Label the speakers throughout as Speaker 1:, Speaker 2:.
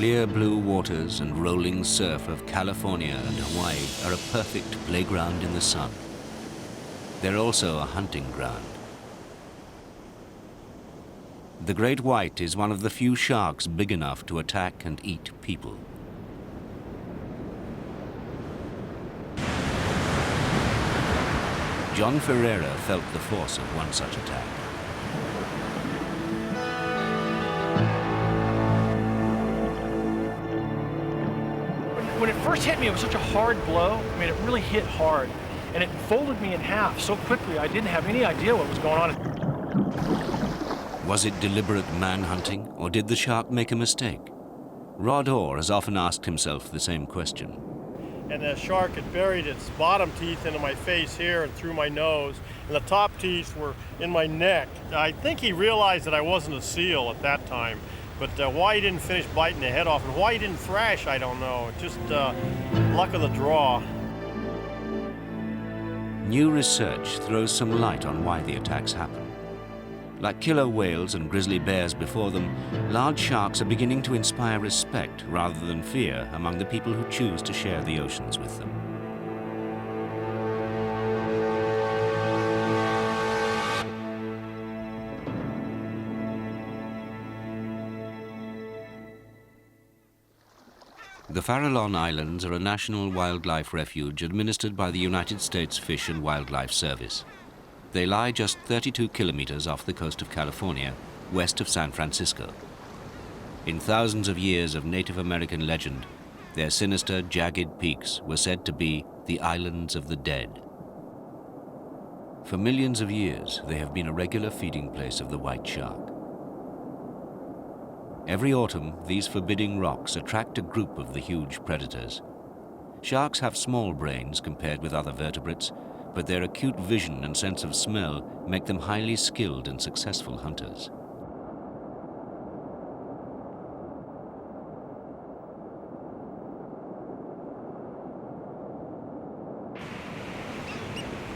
Speaker 1: clear blue waters and rolling surf of California and Hawaii are a perfect playground in the sun. They're also a hunting ground. The great white is one of the few sharks big enough to attack and eat people. John Ferrera felt the force of one such attack.
Speaker 2: When it first hit me, it was such a hard blow. I mean, it really hit hard. And it folded me in half so quickly, I didn't have any idea what was going on.
Speaker 1: Was it deliberate man-hunting, or did the shark make a mistake? Rod Orr has often asked himself the same question.
Speaker 3: And the shark had buried its bottom teeth into my face here and through my nose, and the top teeth were in my neck. I think he realized that I wasn't a seal at that time, but why he didn't finish biting the head off and why he didn't thrash, I don't know. Just luck of the draw.
Speaker 1: New research throws some light on why the attacks happen. Like killer whales and grizzly bears before them, large sharks are beginning to inspire respect rather than fear among the people who choose to share the oceans with them. The Farallon Islands are a national wildlife refuge administered by the United States Fish and Wildlife Service. They lie just 32 kilometers off the coast of California, west of San Francisco. In thousands of years of Native American legend, their sinister, jagged peaks were said to be the islands of the dead. For millions of years, they have been a regular feeding place of the white shark. Every autumn, these forbidding rocks attract a group of the huge predators. Sharks have small brains compared with other vertebrates, but their acute vision and sense of smell make them highly skilled and successful hunters.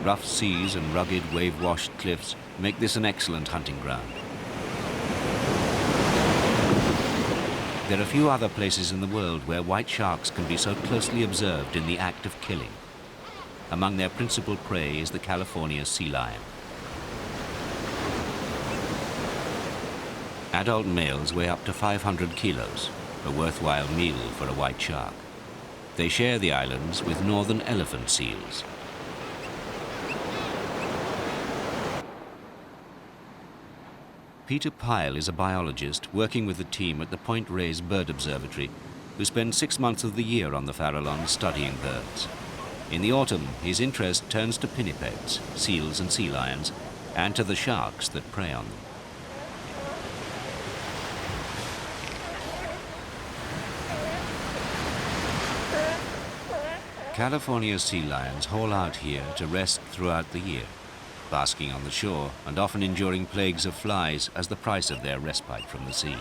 Speaker 1: Rough seas and rugged wave-washed cliffs make this an excellent hunting ground. There are few other places in the world where white sharks can be so closely observed in the act of killing. Among their principal prey is the California sea lion. Adult males weigh up to 500 kilos, a worthwhile meal for a white shark. They share the islands with northern elephant seals. Peter Pyle is a biologist working with a team at the Point Reyes Bird Observatory who spend 6 months of the year on the Farallon studying birds. In the autumn, his interest turns to pinnipeds, seals and sea lions, and to the sharks that prey on them. California sea lions haul out here to rest throughout the year, basking on the shore and often enduring plagues of flies as the price of their respite from the sea.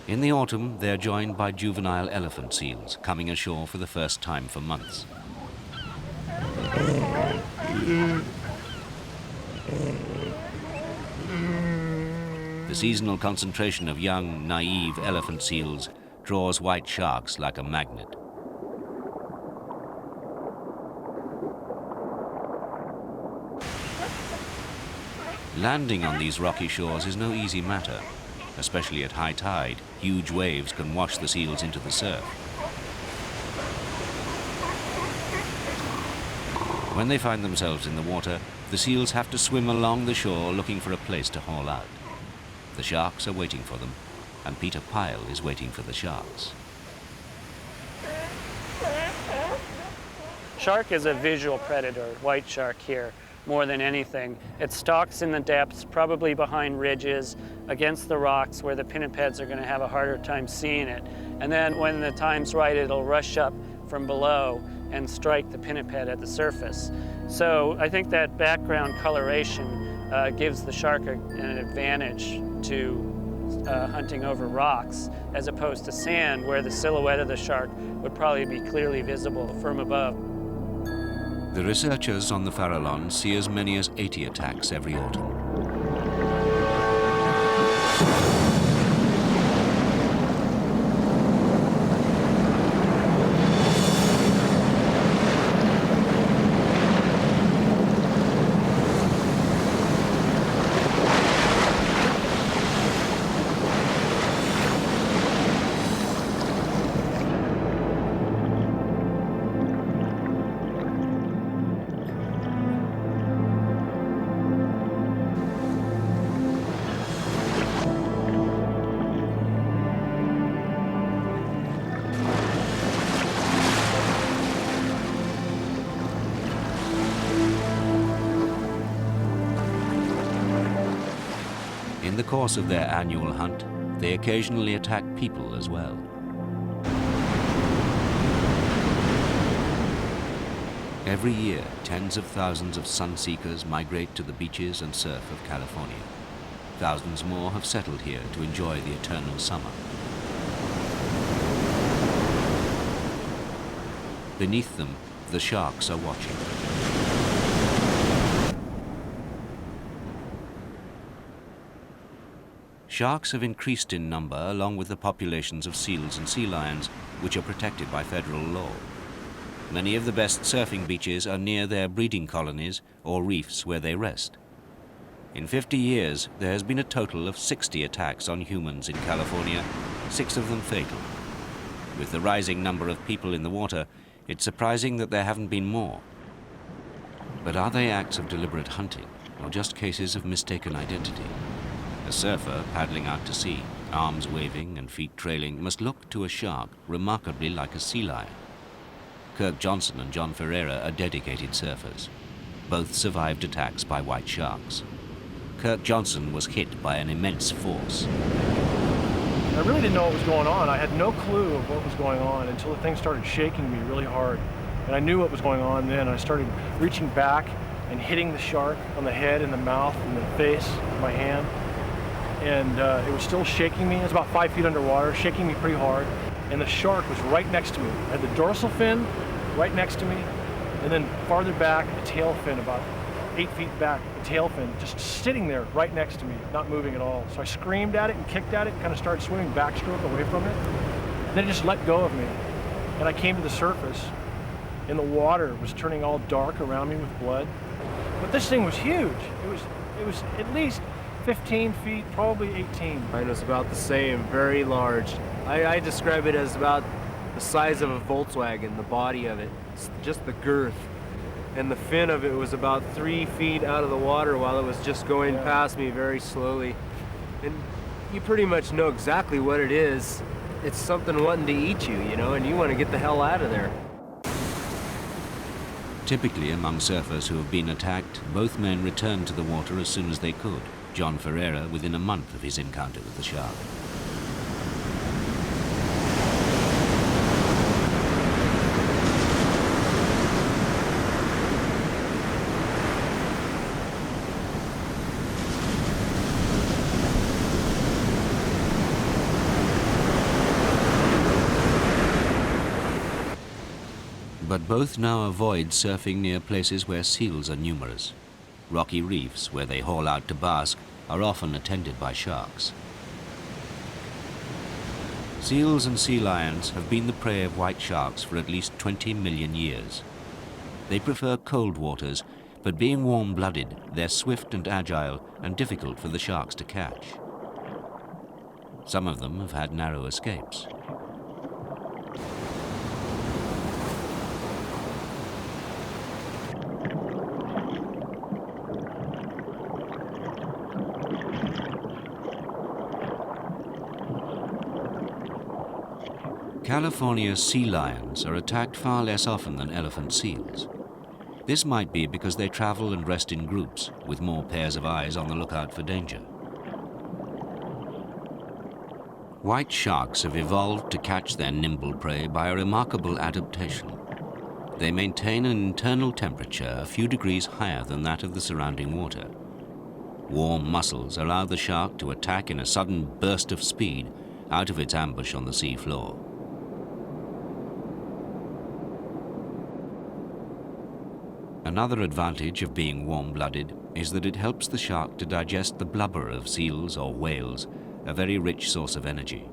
Speaker 1: In the autumn, they're joined by juvenile elephant seals coming ashore for the first time for months. The seasonal concentration of young, naive elephant seals draws white sharks like a magnet. Landing on these rocky shores is no easy matter. Especially at high tide, huge waves can wash the seals into the surf. When they find themselves in the water, the seals have to swim along the shore looking for a place to haul out. The sharks are waiting for them, and Peter Pyle is waiting for the sharks.
Speaker 4: Shark is a visual predator, white shark here, more than anything. It stalks in the depths, probably behind ridges, against the rocks where the pinnipeds are going to have a harder time seeing it. And then when the time's right, it'll rush up from below and strike the pinniped at the surface. So I think that background coloration gives the shark an advantage to hunting over rocks as opposed to sand, where the silhouette of the shark would probably be clearly visible from above.
Speaker 1: The researchers on the Farallon see as many as 80 attacks every autumn. In the course of their annual hunt, they occasionally attack people as well. Every year, tens of thousands of sun-seekers migrate to the beaches and surf of California. Thousands more have settled here to enjoy the eternal summer. Beneath them, the sharks are watching. Sharks have increased in number along with the populations of seals and sea lions, which are protected by federal law. Many of the best surfing beaches are near their breeding colonies or reefs where they rest. In 50 years, there has been a total of 60 attacks on humans in California, 6 of them fatal. With the rising number of people in the water, it's surprising that there haven't been more. But are they acts of deliberate hunting, or just cases of mistaken identity? A surfer paddling out to sea, arms waving and feet trailing, must look to a shark remarkably like a sea lion. Kirk Johnson and John Ferrera are dedicated surfers. Both survived attacks by white sharks. Kirk Johnson was hit by an immense force.
Speaker 2: I really didn't know what was going on. I had no clue of what was going on until the thing started shaking me really hard. And I knew what was going on then. I started reaching back and hitting the shark on the head and the mouth and the face with my hand. And it was still shaking me. It was about 5 feet underwater, shaking me pretty hard. And the shark was right next to me. I had the dorsal fin right next to me, and then farther back, the tail fin, about 8 feet back, the tail fin, just sitting there right next to me, not moving at all. So I screamed at it and kicked at it, kind of started swimming backstroke away from it. And then it just let go of me. And I came to the surface, and the water was turning all dark around me with blood. But this thing was huge. It was at least 15 feet, probably 18.
Speaker 5: Mine was about the same, very large. I describe it as about the size of a Volkswagen, the body of it, it's just the girth. And the fin of it was about 3 feet out of the water while it was just going past me very slowly. And you pretty much know exactly what it is. It's something wanting to eat you, you know, and you want to get the hell out of there.
Speaker 1: Typically, among surfers who have been attacked, both men returned to the water as soon as they could. John Ferrera within a month of his encounter with the shark. But both now avoid surfing near places where seals are numerous. Rocky reefs, where they haul out to bask, are often attended by sharks. Seals and sea lions have been the prey of white sharks for at least 20 million years. They prefer cold waters, but being warm-blooded, they're swift and agile and difficult for the sharks to catch. Some of them have had narrow escapes. California's sea lions are attacked far less often than elephant seals. This might be because they travel and rest in groups, with more pairs of eyes on the lookout for danger. White sharks have evolved to catch their nimble prey by a remarkable adaptation. They maintain an internal temperature a few degrees higher than that of the surrounding water. Warm muscles allow the shark to attack in a sudden burst of speed out of its ambush on the sea floor. Another advantage of being warm-blooded is that it helps the shark to digest the blubber of seals or whales a very rich source of energy.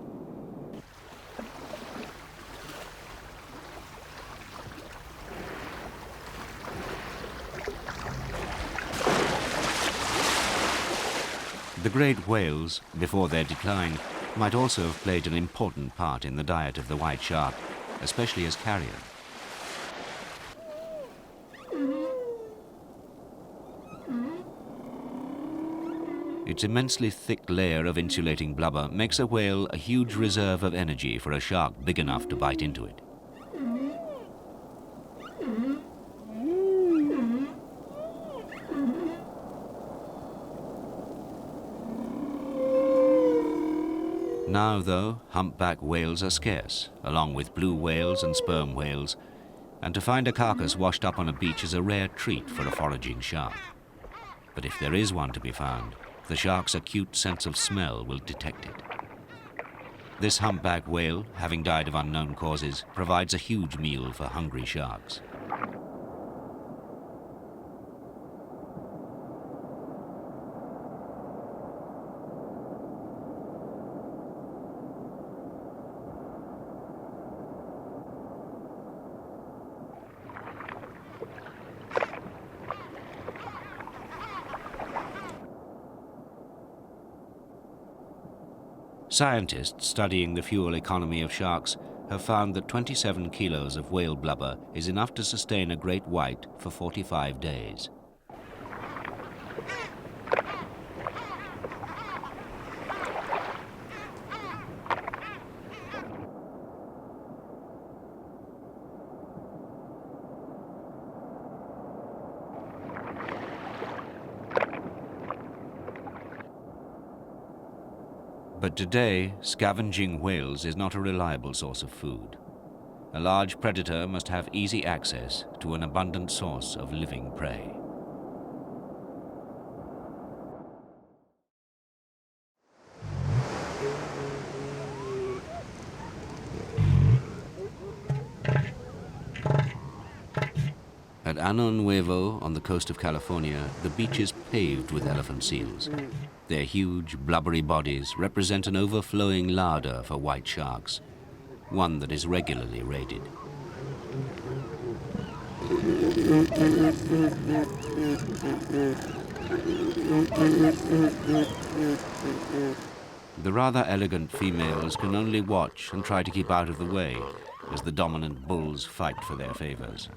Speaker 1: The great whales, before their decline, might also have played an important part in the diet of the white shark, especially as carrion. Its immensely thick layer of insulating blubber makes a whale a huge reserve of energy for a shark big enough to bite into it. Now, though, humpback whales are scarce, along with blue whales and sperm whales, and to find a carcass washed up on a beach is a rare treat for a foraging shark. But if there is one to be found, the shark's acute sense of smell will detect it. This humpback whale, having died of unknown causes, provides a huge meal for hungry sharks. Scientists studying the fuel economy of sharks have found that 27 kilos of whale blubber is enough to sustain a great white for 45 days. But today, scavenging whales is not a reliable source of food. A large predator must have easy access to an abundant source of living prey. At Ano Nuevo, on the coast of California, the beach is paved with elephant seals. Their huge, blubbery bodies represent an overflowing larder for white sharks, one that is regularly raided. The rather elegant females can only watch and try to keep out of the way as the dominant bulls fight for their favors.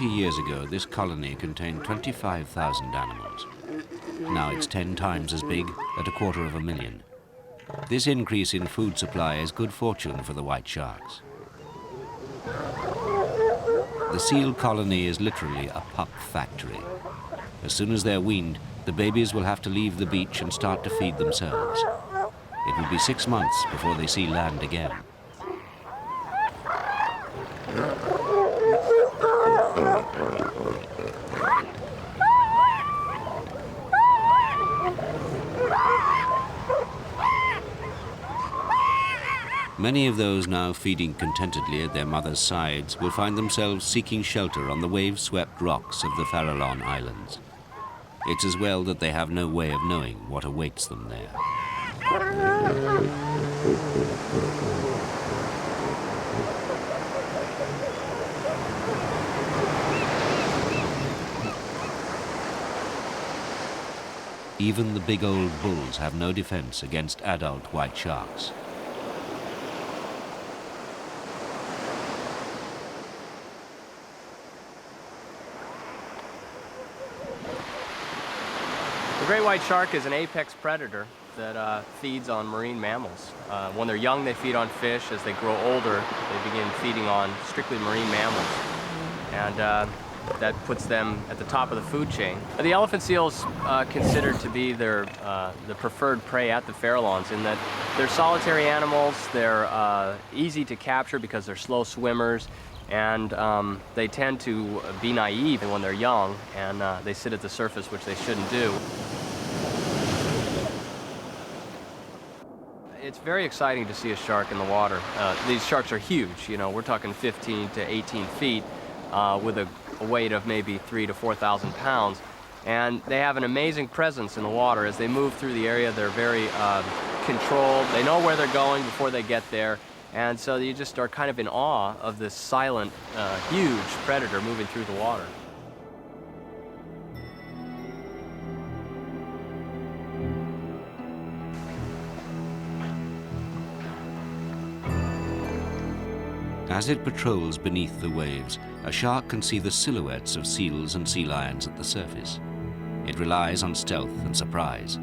Speaker 1: Years ago, this colony contained 25,000 animals. Now it's 10 times as big, at 250,000. This increase in food supply is good fortune for the white sharks. The seal colony is literally a pup factory. As soon as they're weaned, the babies will have to leave the beach and start to feed themselves. It will be 6 months before they see land again. Many of those now feeding contentedly at their mothers' sides will find themselves seeking shelter on the wave-swept rocks of the Farallon Islands. It's as well that they have no way of knowing what awaits them there. Even the big old bulls have no defense against adult white sharks.
Speaker 6: The great white shark is an apex predator that feeds on marine mammals. When they're young, they feed on fish. As they grow older, they begin feeding on strictly marine mammals. And that puts them at the top of the food chain. The elephant seal is considered to be the preferred prey at the Farallons, in that they're solitary animals. They're easy to capture because they're slow swimmers, and they tend to be naive when they're young, and they sit at the surface, which they shouldn't do. It's very exciting to see a shark in the water. These sharks are huge. You know, we're talking 15 to 18 feet with a weight of maybe 3,000 to 4,000 pounds. And they have an amazing presence in the water. As they move through the area, they're very controlled. They know where they're going before they get there. And so you just are kind of in awe of this silent, huge predator moving through the water.
Speaker 1: As it patrols beneath the waves, a shark can see the silhouettes of seals and sea lions at the surface. It relies on stealth and surprise.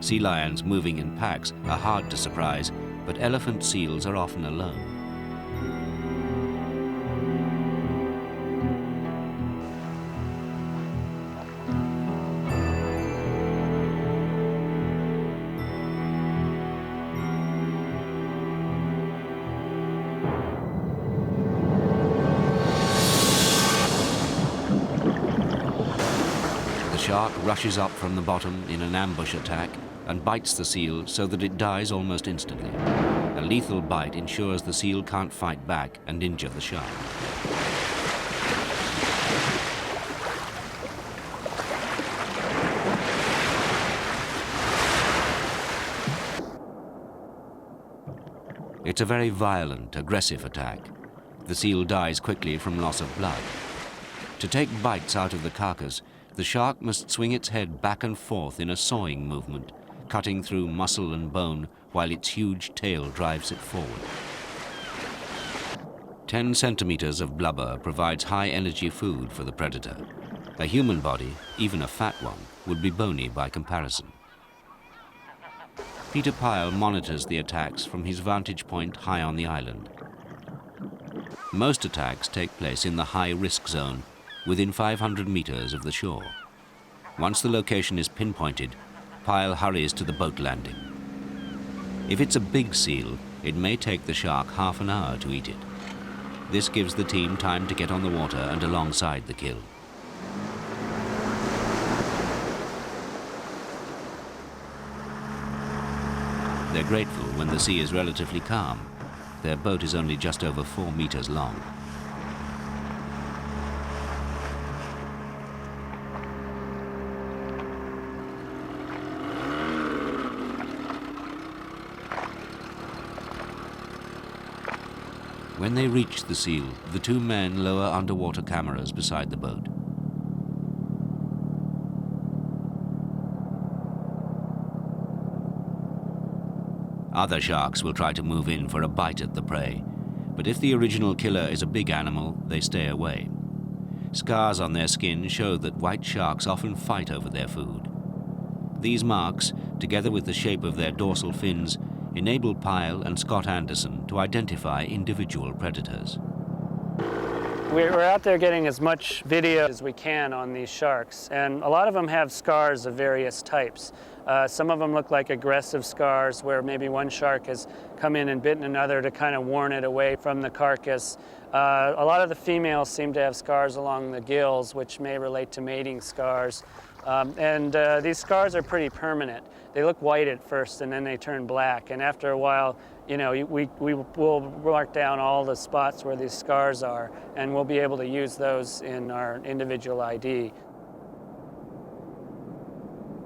Speaker 1: Sea lions moving in packs are hard to surprise, but elephant seals are often alone. The shark rushes up from the bottom in an ambush attack and bites the seal so that it dies almost instantly. A lethal bite ensures the seal can't fight back and injure the shark. It's a very violent, aggressive attack. The seal dies quickly from loss of blood. To take bites out of the carcass, the shark must swing its head back and forth in a sawing movement, cutting through muscle and bone while its huge tail drives it forward. 10 centimeters of blubber provides high-energy food for the predator. A human body, even a fat one, would be bony by comparison. Peter Pyle monitors the attacks from his vantage point high on the island. Most attacks take place in the high-risk zone, within 500 meters of the shore. Once the location is pinpointed, Pyle hurries to the boat landing. If it's a big seal, it may take the shark half an hour to eat it. This gives the team time to get on the water and alongside the kill. They're grateful when the sea is relatively calm. Their boat is only just over 4 meters long. When they reach the seal, the 2 men lower underwater cameras beside the boat. Other sharks will try to move in for a bite at the prey, but if the original killer is a big animal, they stay away. Scars on their skin show that white sharks often fight over their food. These marks, together with the shape of their dorsal fins, enable Pyle and Scott Anderson to identify individual predators.
Speaker 4: We're out there getting as much video as we can on these sharks, and a lot of them have scars of various types. Some of them look like aggressive scars where maybe one shark has come in and bitten another to kind of warn it away from the carcass. A lot of the females seem to have scars along the gills, which may relate to mating scars. These scars are pretty permanent. They look white at first and then they turn black. And after a while, you know, we will mark down all the spots where these scars are, and we'll be able to use those in our individual ID.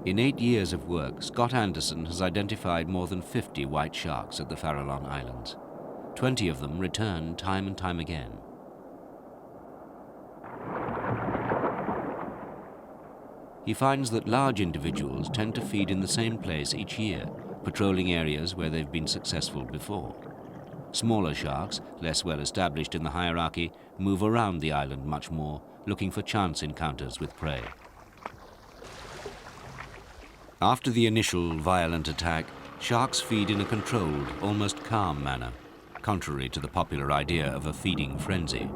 Speaker 1: In 8 years of work, Scott Anderson has identified more than 50 white sharks at the Farallon Islands. 20 of them return time and time again. He finds that large individuals tend to feed in the same place each year, patrolling areas where they've been successful before. Smaller sharks, less well established in the hierarchy, move around the island much more, looking for chance encounters with prey. After the initial violent attack, sharks feed in a controlled, almost calm manner, contrary to the popular idea of a feeding frenzy.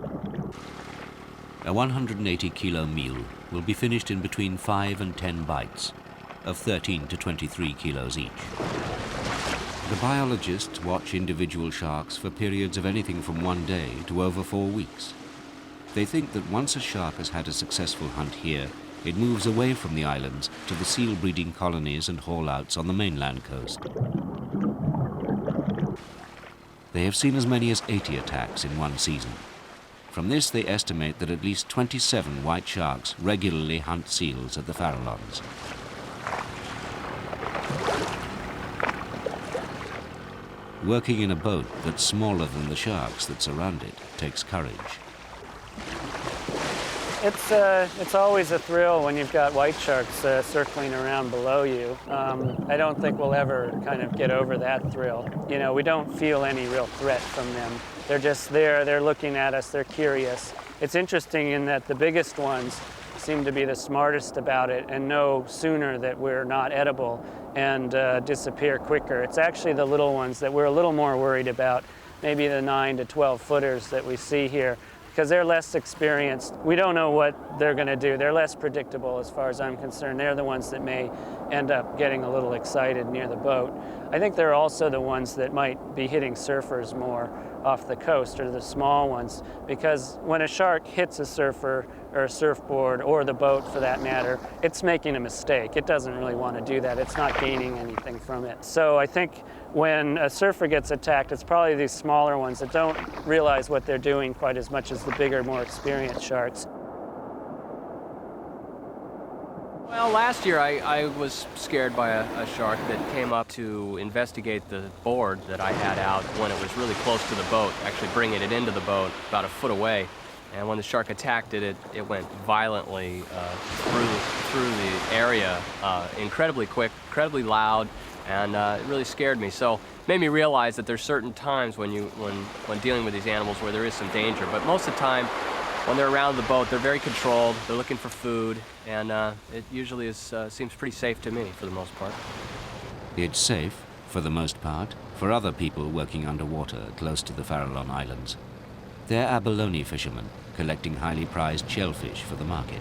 Speaker 1: A 180-kilo meal will be finished in between 5 and 10 bites, of 13 to 23 kilos each. The biologists watch individual sharks for periods of anything from 1 day to over 4 weeks. They think that once a shark has had a successful hunt here, it moves away from the islands to the seal-breeding colonies and haul-outs on the mainland coast. They have seen as many as 80 attacks in one season. From this, they estimate that at least 27 white sharks regularly hunt seals at the Farallons. Working in a boat that's smaller than the sharks that surround it takes courage.
Speaker 4: It's always a thrill when you've got white sharks circling around below you. I don't think we'll ever kind of get over that thrill. You know, we don't feel any real threat from them. They're just there, they're looking at us, they're curious. It's interesting in that the biggest ones seem to be the smartest about it and know sooner that we're not edible and disappear quicker. It's actually the little ones that we're a little more worried about, maybe the 9 to 12 footers that we see here, because they're less experienced. We don't know what they're going to do. They're less predictable as far as I'm concerned. They're the ones that may end up getting a little excited near the boat. I think they're also the ones that might be hitting surfers more off the coast, or the small ones, because when a shark hits a surfer or a surfboard or the boat for that matter, it's making a mistake. It doesn't really want to do that. It's not gaining anything from it. So I think when a surfer gets attacked, it's probably these smaller ones that don't realize what they're doing quite as much as the bigger, more experienced sharks.
Speaker 6: Well, last year I was scared by a shark that came up to investigate the board that I had out when it was really close to the boat, actually bringing it into the boat about a foot away. And when the shark attacked it, it went violently through the area, incredibly quick, incredibly loud, and it really scared me. So it made me realize that there's certain times when dealing with these animals where there is some danger. But most of the time, when they're around the boat, they're very controlled, they're looking for food, and it usually seems pretty safe to me for the most part.
Speaker 1: It's safe, for the most part, for other people working underwater close to the Farallon Islands. They're abalone fishermen, collecting highly prized shellfish for the market.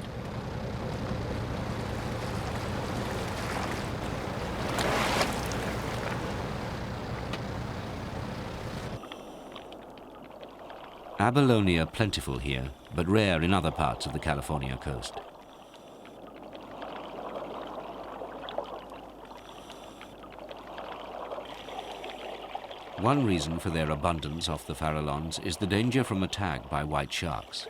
Speaker 1: Abalone are plentiful here, but rare in other parts of the California coast. One reason for their abundance off the Farallons is the danger from attack by white sharks.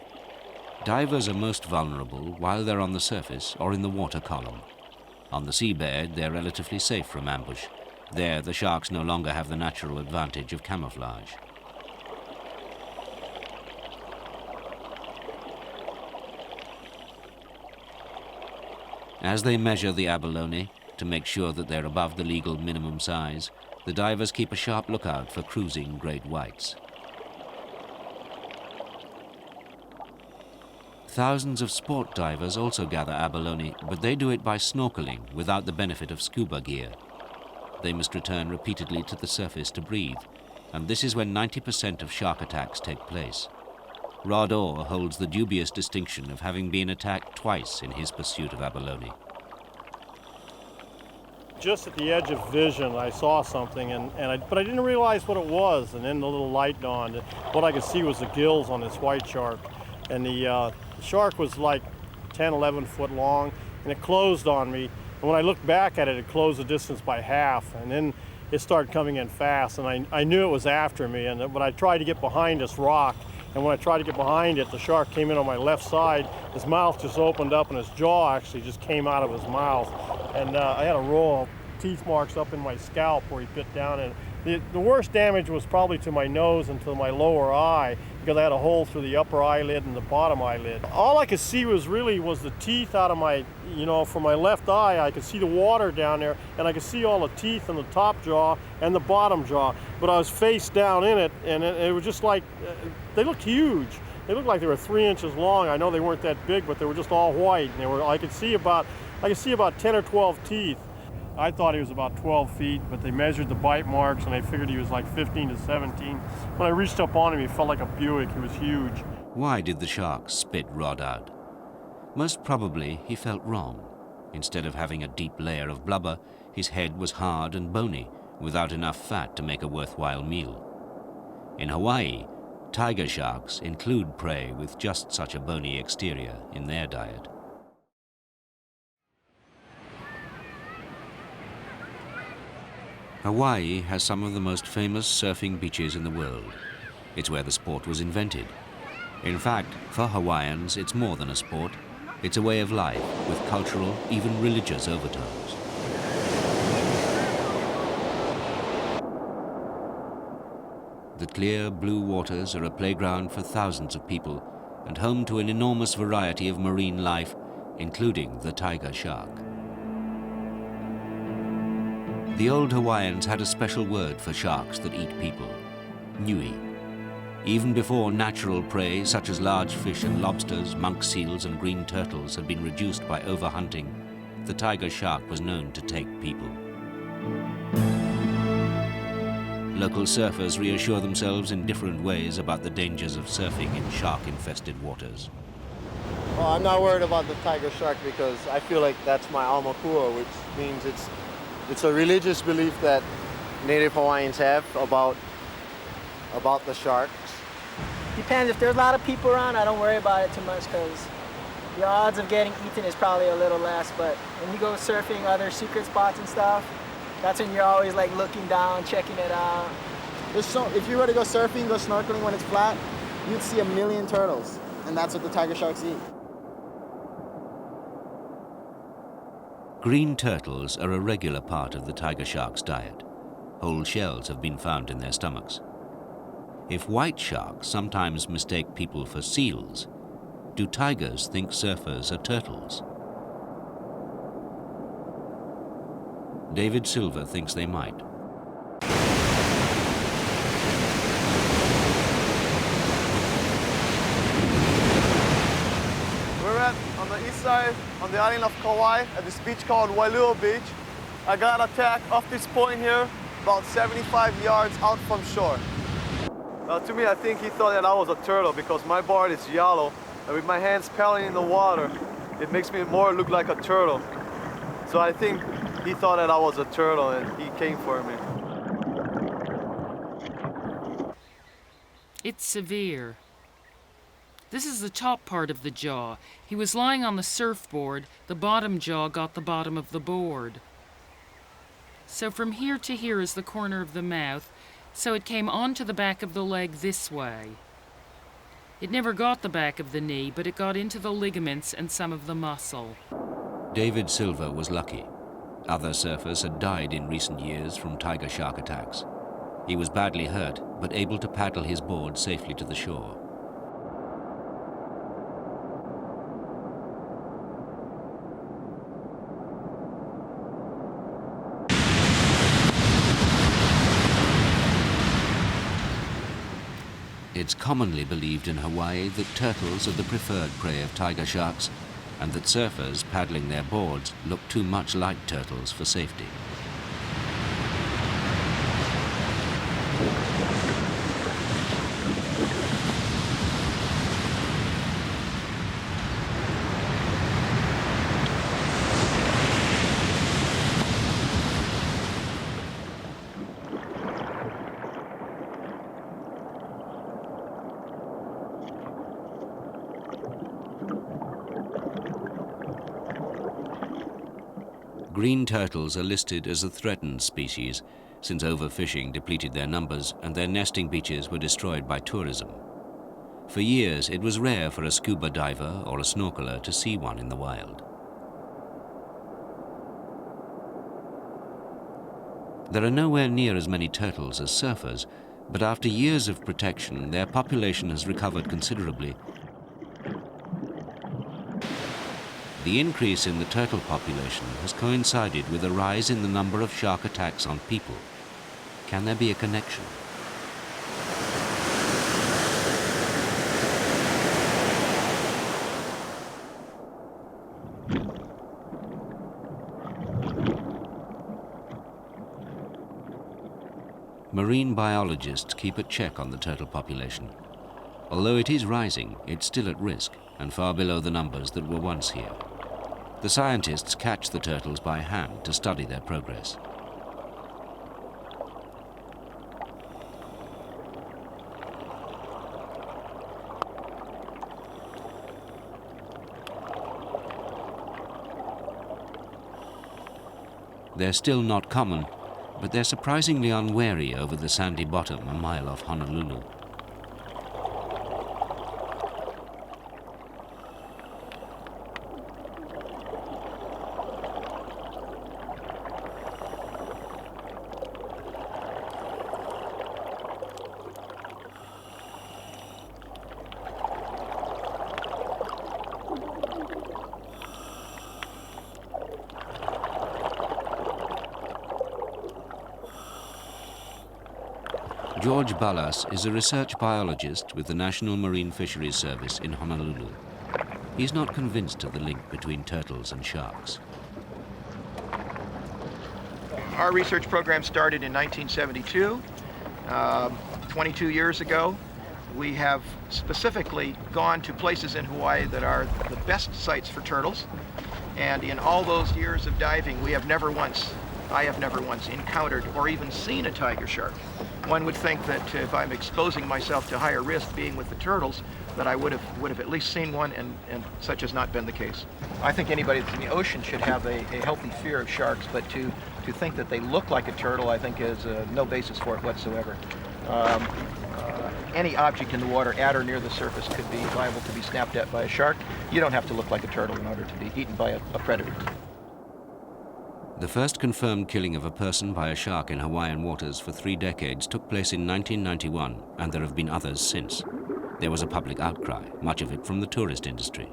Speaker 1: Divers are most vulnerable while they're on the surface or in the water column. On the seabed, they're relatively safe from ambush. There, the sharks no longer have the natural advantage of camouflage. As they measure the abalone to make sure that they're above the legal minimum size, the divers keep a sharp lookout for cruising great whites. Thousands of sport divers also gather abalone, but they do it by snorkeling without the benefit of scuba gear. They must return repeatedly to the surface to breathe, and this is when 90% of shark attacks take place. Rod Orr holds the dubious distinction of having been attacked twice in his pursuit of abalone.
Speaker 3: Just at the edge of vision, I saw something, but I didn't realize what it was, and then the little light dawned. What I could see was the gills on this white shark, and the shark was like 10, 11 foot long. and it closed on me. And when I looked back at it, it closed the distance by half, and then it started coming in fast, and I knew it was after me. And when I tried to get behind this rock, and when I tried to get behind it, the shark came in on my left side. His mouth just opened up, and his jaw actually just came out of his mouth. And I had a row of teeth marks up in my scalp where he bit down. And the worst damage was probably to my nose and to my lower eye, because I had a hole through the upper eyelid and the bottom eyelid. All I could see was the teeth out of my, from my left eye. I could see the water down there, and I could see all the teeth in the top jaw and the bottom jaw. But I was face down in it, and it was just like, they looked huge. They looked like they were 3 inches long. I know they weren't that big, but they were just all white. And I could see about 10 or 12 teeth. I thought he was about 12 feet, but they measured the bite marks, and they figured he was like 15 to 17. When I reached up on him, he felt like a Buick. He was huge.
Speaker 1: Why did the shark spit Rod out? Most probably he felt wrong. Instead of having a deep layer of blubber, his head was hard and bony, without enough fat to make a worthwhile meal. In Hawaii, tiger sharks include prey with just such a bony exterior in their diet. Hawaii has some of the most famous surfing beaches in the world. It's where the sport was invented. In fact, for Hawaiians, it's more than a sport. It's a way of life with cultural, even religious overtones. The clear blue waters are a playground for thousands of people and home to an enormous variety of marine life, including the tiger shark. The old Hawaiians had a special word for sharks that eat people, nui. Even before natural prey such as large fish and lobsters, monk seals and green turtles had been reduced by overhunting, the tiger shark was known to take people. Local surfers reassure themselves in different ways about the dangers of surfing in shark-infested waters.
Speaker 7: Well, I'm not worried about the tiger shark because I feel like that's my alma kua, which means it's a religious belief that Native Hawaiians have about the sharks.
Speaker 8: Depends. If there's a lot of people around, I don't worry about it too much because the odds of getting eaten is probably a little less. But when you go surfing other secret spots and stuff, that's when you're always like looking down, checking it out.
Speaker 7: If you were to go surfing, go snorkeling when it's flat, you'd see 1 million turtles, and that's what the tiger sharks eat.
Speaker 1: Green turtles are a regular part of the tiger shark's diet. Whole shells have been found in their stomachs. If white sharks sometimes mistake people for seals, do tigers think surfers are turtles? David Silver thinks they might.
Speaker 7: On the east side, on the island of Kauai, at this beach called Wailua Beach. I got attacked off this point here, about 75 yards out from shore. To me, I think he thought that I was a turtle because my board is yellow, and with my hands paddling in the water, it makes me more look like a turtle. So I think he thought that I was a turtle, and he came for me.
Speaker 9: It's severe. This is the top part of the jaw. He was lying on the surfboard. The bottom jaw got the bottom of the board. So from here to here is the corner of the mouth, so it came onto the back of the leg this way. It never got the back of the knee, but it got into the ligaments and some of the muscle.
Speaker 1: David Silver was lucky. Other surfers had died in recent years from tiger shark attacks. He was badly hurt, but able to paddle his board safely to the shore. It's commonly believed in Hawaii that turtles are the preferred prey of tiger sharks, and that surfers paddling their boards look too much like turtles for safety. Green turtles are listed as a threatened species, since overfishing depleted their numbers and their nesting beaches were destroyed by tourism. For years, it was rare for a scuba diver or a snorkeler to see one in the wild. There are nowhere near as many turtles as surfers, but after years of protection, their population has recovered considerably. The increase in the turtle population has coincided with a rise in the number of shark attacks on people. Can there be a connection? Marine biologists keep a check on the turtle population. Although it is rising, it's still at risk and far below the numbers that were once here. The scientists catch the turtles by hand to study their progress. They're still not common, but they're surprisingly unwary over the sandy bottom a mile off Honolulu. George Ballas is a research biologist with the National Marine Fisheries Service in Honolulu. He's not convinced of the link between turtles and sharks.
Speaker 10: Our research program started in 1972, 22 years ago. We have specifically gone to places in Hawaii that are the best sites for turtles. And in all those years of diving, I have never once encountered or even seen a tiger shark. One would think that if I'm exposing myself to higher risk being with the turtles, that I would have at least seen one, and such has not been the case. I think anybody that's in the ocean should have a healthy fear of sharks, but to think that they look like a turtle, I think is no basis for it whatsoever. Any object in the water at or near the surface could be liable to be snapped at by a shark. You don't have to look like a turtle in order to be eaten by a predator.
Speaker 1: The first confirmed killing of a person by a shark in Hawaiian waters for 3 decades took place in 1991, and there have been others since. There was a public outcry, much of it from the tourist industry.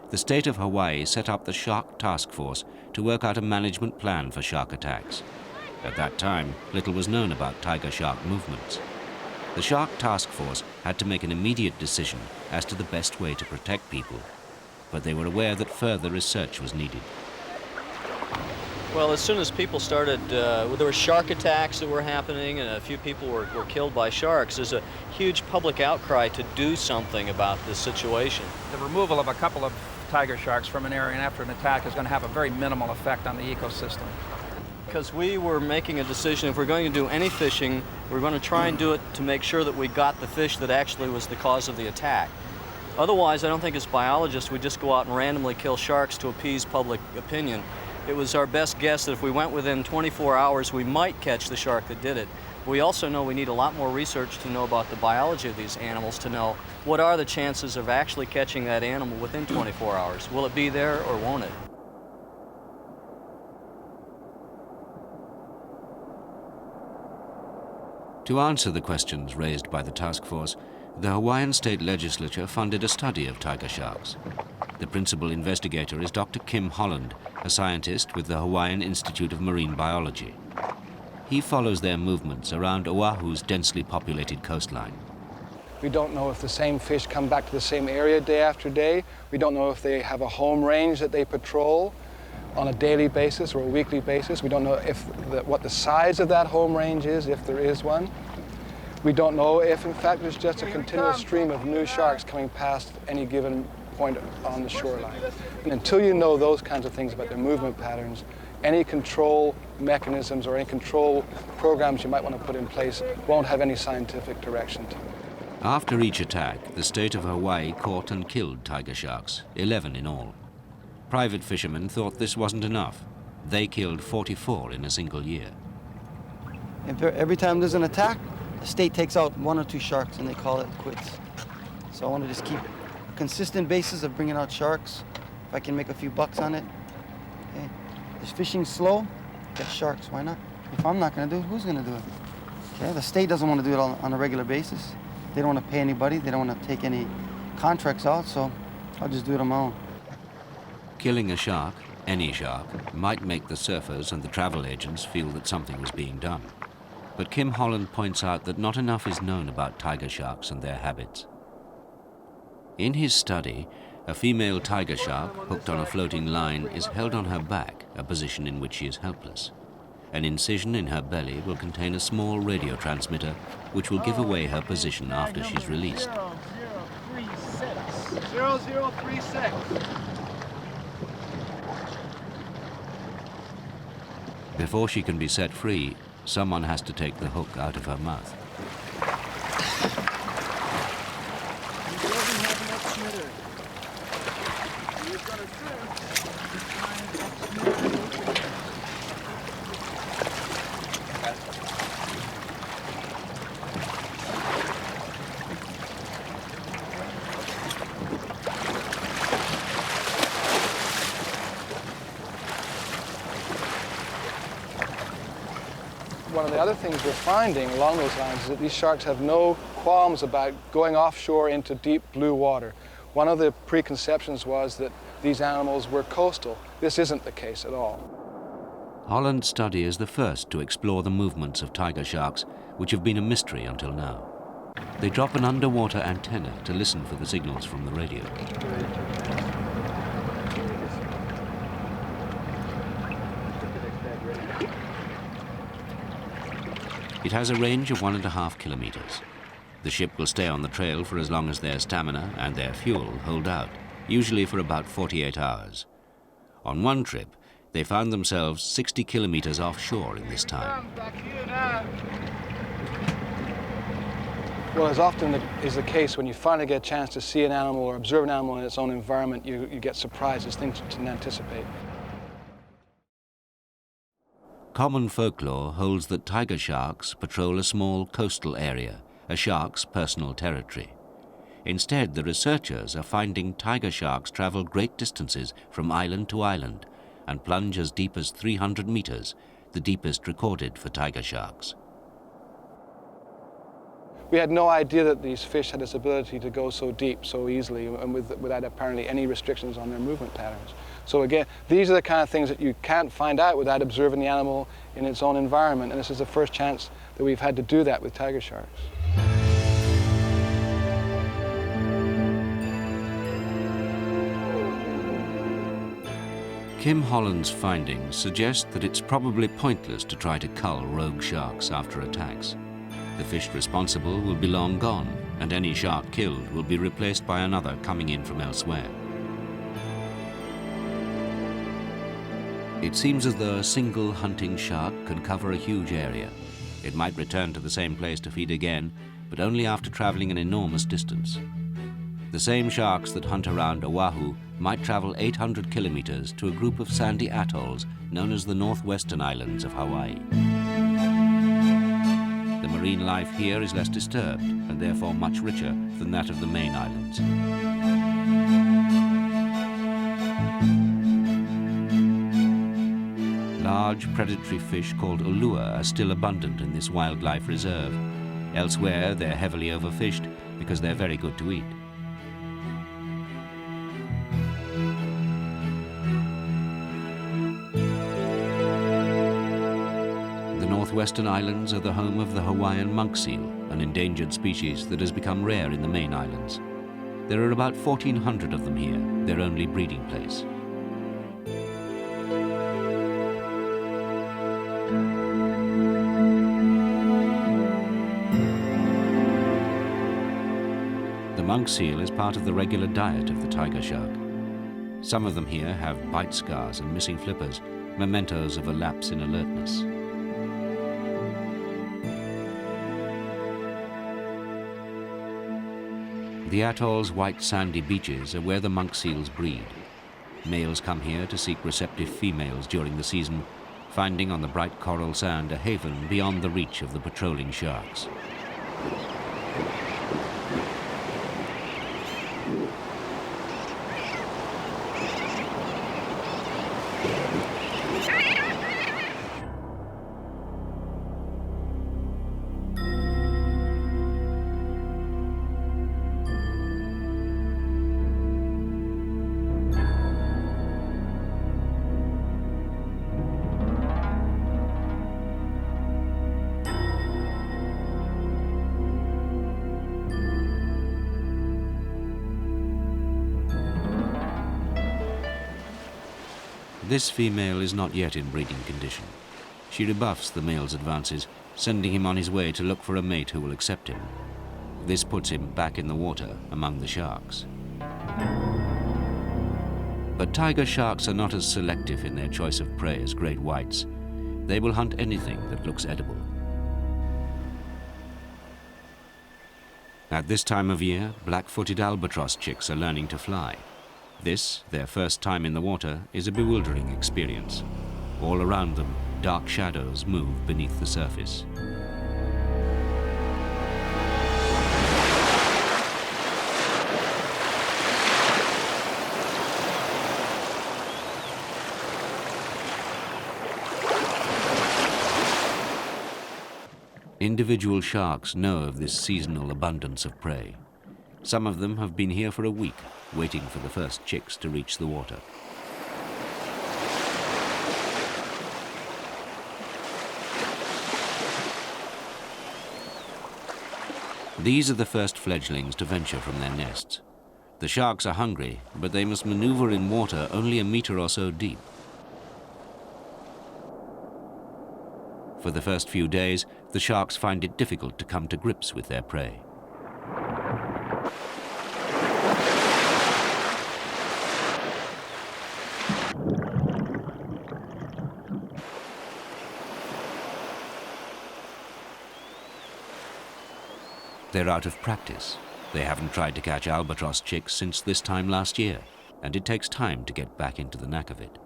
Speaker 1: The state of Hawaii set up the Shark Task Force to work out a management plan for shark attacks. At that time, little was known about tiger shark movements. The Shark Task Force had to make an immediate decision as to the best way to protect people, but they were aware that further research was needed.
Speaker 11: Well, as soon as people started, there were shark attacks that were happening and a few people were killed by sharks, there's a huge public outcry to do something about this situation.
Speaker 12: The removal of a couple of tiger sharks from an area after an attack is going to have a very minimal effect on the ecosystem.
Speaker 11: Because we were making a decision, if we're going to do any fishing, we're going to try and do it to make sure that we got the fish that actually was the cause of the attack. Otherwise, I don't think as biologists we just go out and randomly kill sharks to appease public opinion. It was our best guess that if we went within 24 hours, we might catch the shark that did it. We also know we need a lot more research to know about the biology of these animals to know what are the chances of actually catching that animal within 24 hours. Will it be there or won't it?
Speaker 1: To answer the questions raised by the task force, the Hawaiian State Legislature funded a study of tiger sharks. The principal investigator is Dr. Kim Holland, a scientist with the Hawaiian Institute of Marine Biology. He follows their movements around Oahu's densely populated coastline.
Speaker 13: We don't know if the same fish come back to the same area day after day. We don't know if they have a home range that they patrol on a daily basis or a weekly basis. We don't know what the size of that home range is, if there is one. We don't know if, in fact, there's just a continual stream of new sharks coming past any given point on the shoreline. And until you know those kinds of things about their movement patterns, any control mechanisms or any control programs you might want to put in place won't have any scientific direction to them.
Speaker 1: After each attack, the state of Hawaii caught and killed tiger sharks, 11 in all. Private fishermen thought this wasn't enough. They killed 44 in a single year.
Speaker 14: Every time there's an attack, the state takes out 1 or 2 sharks and they call it quits. So I want to just keep a consistent basis of bringing out sharks. If I can make a few bucks on it. Okay. If fishing's slow, get sharks, why not? If I'm not going to do it, who's going to do it? Okay, the state doesn't want to do it on a regular basis. They don't want to pay anybody, they don't want to take any contracts out, so I'll just do it on my own.
Speaker 1: Killing a shark, any shark, might make the surfers and the travel agents feel that something was being done. But Kim Holland points out that not enough is known about tiger sharks and their habits. In his study, a female tiger shark, hooked on a floating line, is held on her back, a position in which she is helpless. An incision in her belly will contain a small radio transmitter, which will give away her position after she's released.
Speaker 5: 0036.
Speaker 1: Before she can be set free, someone has to take the hook out of her mouth.
Speaker 13: One of the other things we're finding along those lines is that these sharks have no qualms about going offshore into deep blue water. One of the preconceptions was that these animals were coastal. This isn't the case at all.
Speaker 1: Holland's study is the first to explore the movements of tiger sharks, which have been a mystery until now. They drop an underwater antenna to listen for the signals from the radio. It has a range of 1.5 kilometers. The ship will stay on the trail for as long as their stamina and their fuel hold out, usually for about 48 hours. On one trip, they found themselves 60 kilometers offshore in this time.
Speaker 13: Well, as often is the case, when you finally get a chance to see an animal or observe an animal in its own environment, you get surprises, things you didn't anticipate.
Speaker 1: Common folklore holds that tiger sharks patrol a small coastal area, a shark's personal territory. Instead, the researchers are finding tiger sharks travel great distances from island to island and plunge as deep as 300 meters, the deepest recorded for tiger sharks.
Speaker 13: We had no idea that these fish had this ability to go so deep so easily and without apparently any restrictions on their movement patterns. So again, these are the kind of things that you can't find out without observing the animal in its own environment, and this is the first chance that we've had to do that with tiger sharks.
Speaker 1: Kim Holland's findings suggest that it's probably pointless to try to cull rogue sharks after attacks. The fish responsible will be long gone, and any shark killed will be replaced by another coming in from elsewhere. It seems as though a single hunting shark can cover a huge area. It might return to the same place to feed again, but only after traveling an enormous distance. The same sharks that hunt around Oahu might travel 800 kilometers to a group of sandy atolls known as the northwestern islands of Hawaii. The marine life here is less disturbed and therefore much richer than that of the main islands. Large predatory fish called ulua are still abundant in this wildlife reserve. Elsewhere, they're heavily overfished because they're very good to eat. The northwestern islands are the home of the Hawaiian monk seal, an endangered species that has become rare in the main islands. There are about 1,400 of them here, their only breeding place. The monk seal is part of the regular diet of the tiger shark. Some of them here have bite scars and missing flippers, mementos of a lapse in alertness. The atoll's white sandy beaches are where the monk seals breed. Males come here to seek receptive females during the season, finding on the bright coral sand a haven beyond the reach of the patrolling sharks. This female is not yet in breeding condition. She rebuffs the male's advances, sending him on his way to look for a mate who will accept him. This puts him back in the water among the sharks. But tiger sharks are not as selective in their choice of prey as great whites. They will hunt anything that looks edible. At this time of year, black-footed albatross chicks are learning to fly. This, their first time in the water, is a bewildering experience. All around them, dark shadows move beneath the surface. Individual sharks know of this seasonal abundance of prey. Some of them have been here for a week, waiting for the first chicks to reach the water. These are the first fledglings to venture from their nests. The sharks are hungry, but they must maneuver in water only a meter or so deep. For the first few days, the sharks find it difficult to come to grips with their prey. They're out of practice. They haven't tried to catch albatross chicks since this time last year, and it takes time to get back into the knack of it.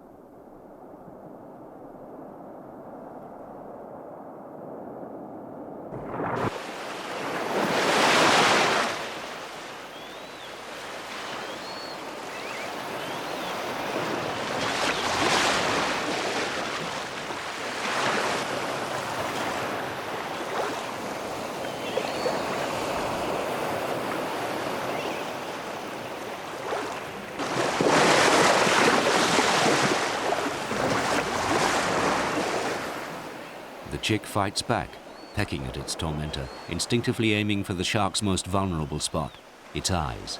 Speaker 1: The chick fights back, pecking at its tormentor, instinctively aiming for the shark's most vulnerable spot, its eyes.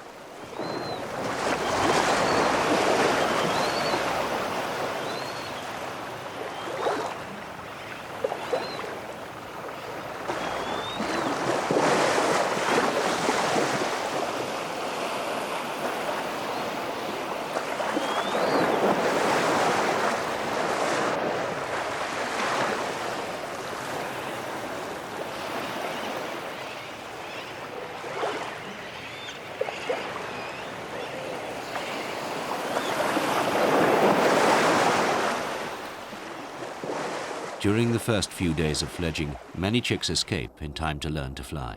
Speaker 1: During the first few days of fledging, many chicks escape in time to learn to fly.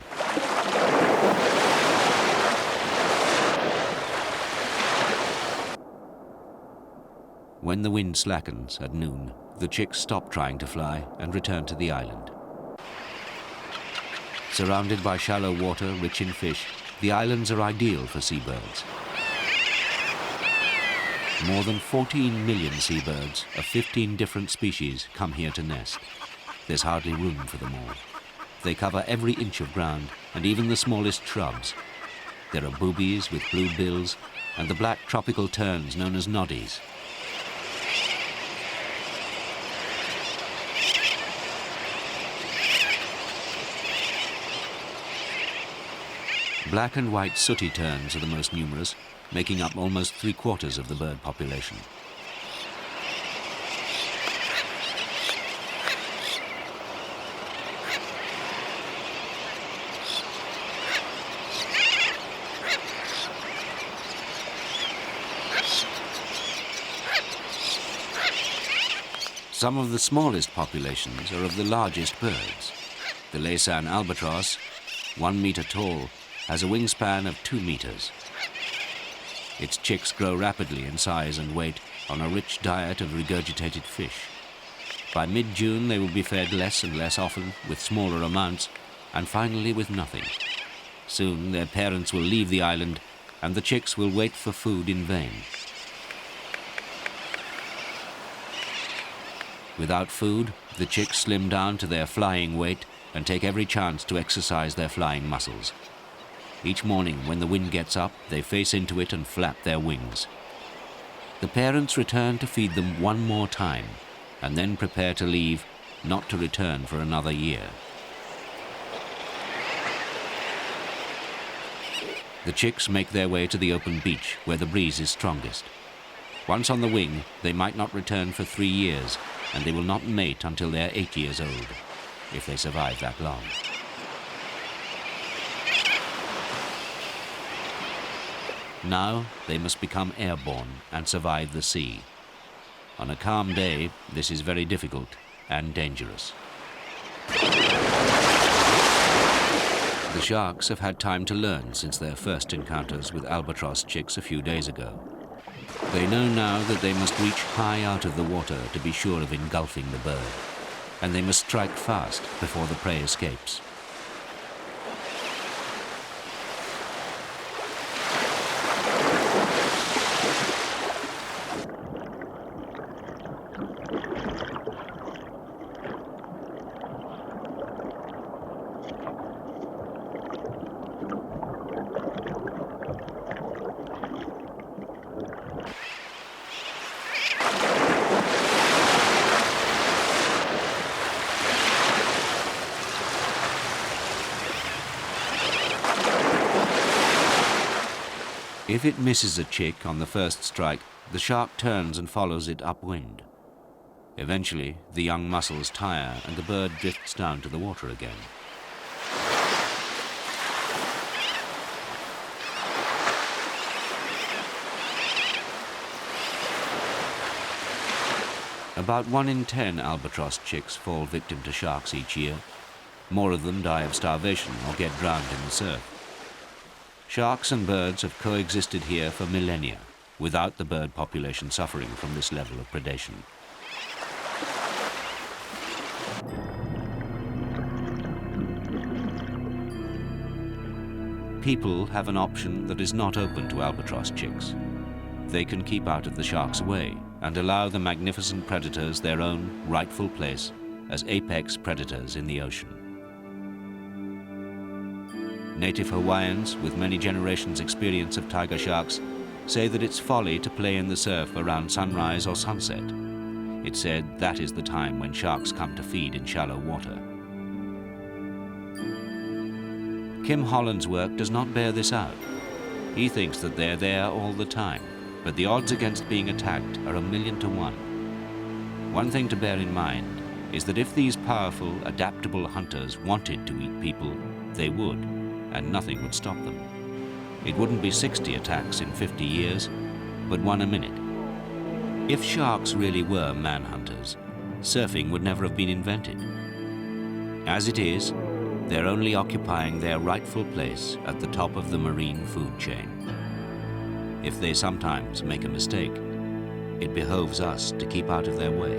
Speaker 1: When the wind slackens at noon, the chicks stop trying to fly and return to the island. Surrounded by shallow water rich in fish, the islands are ideal for seabirds. More than 14 million seabirds of 15 different species come here to nest. There's hardly room for them all. They cover every inch of ground and even the smallest shrubs. There are boobies with blue bills and the black tropical terns known as noddies. Black and white sooty terns are the most numerous, making up almost 3/4 of the bird population. Some of the smallest populations are of the largest birds. The Laysan albatross, 1 meter tall, has a wingspan of 2 meters. Its chicks grow rapidly in size and weight on a rich diet of regurgitated fish. By mid-June, they will be fed less and less often, with smaller amounts, and finally with nothing. Soon, their parents will leave the island, and the chicks will wait for food in vain. Without food, the chicks slim down to their flying weight and take every chance to exercise their flying muscles. Each morning, when the wind gets up, they face into it and flap their wings. The parents return to feed them one more time, and then prepare to leave, not to return for another year. The chicks make their way to the open beach, where the breeze is strongest. Once on the wing, they might not return for 3 years, and they will not mate until they are 8 years old, if they survive that long. Now they must become airborne and survive the sea. On a calm day, this is very difficult and dangerous. The sharks have had time to learn since their first encounters with albatross chicks a few days ago. They know now that they must reach high out of the water to be sure of engulfing the bird, and they must strike fast before the prey escapes. If it misses a chick on the first strike, the shark turns and follows it upwind. Eventually, the young mussels tire and the bird drifts down to the water again. About 1 in 10 albatross chicks fall victim to sharks each year. More of them die of starvation or get drowned in the surf. Sharks and birds have coexisted here for millennia, without the bird population suffering from this level of predation. People have an option that is not open to albatross chicks. They can keep out of the shark's way and allow the magnificent predators their own rightful place as apex predators in the ocean. Native Hawaiians, with many generations' experience of tiger sharks, say that it's folly to play in the surf around sunrise or sunset. It's said that is the time when sharks come to feed in shallow water. Kim Holland's work does not bear this out. He thinks that they're there all the time, but the odds against being attacked are 1,000,000 to 1. One thing to bear in mind is that if these powerful, adaptable hunters wanted to eat people, they would, and nothing would stop them. It wouldn't be 60 attacks in 50 years, but 1 a minute. If sharks really were man-hunters, surfing would never have been invented. As it is, they're only occupying their rightful place at the top of the marine food chain. If they sometimes make a mistake, it behoves us to keep out of their way.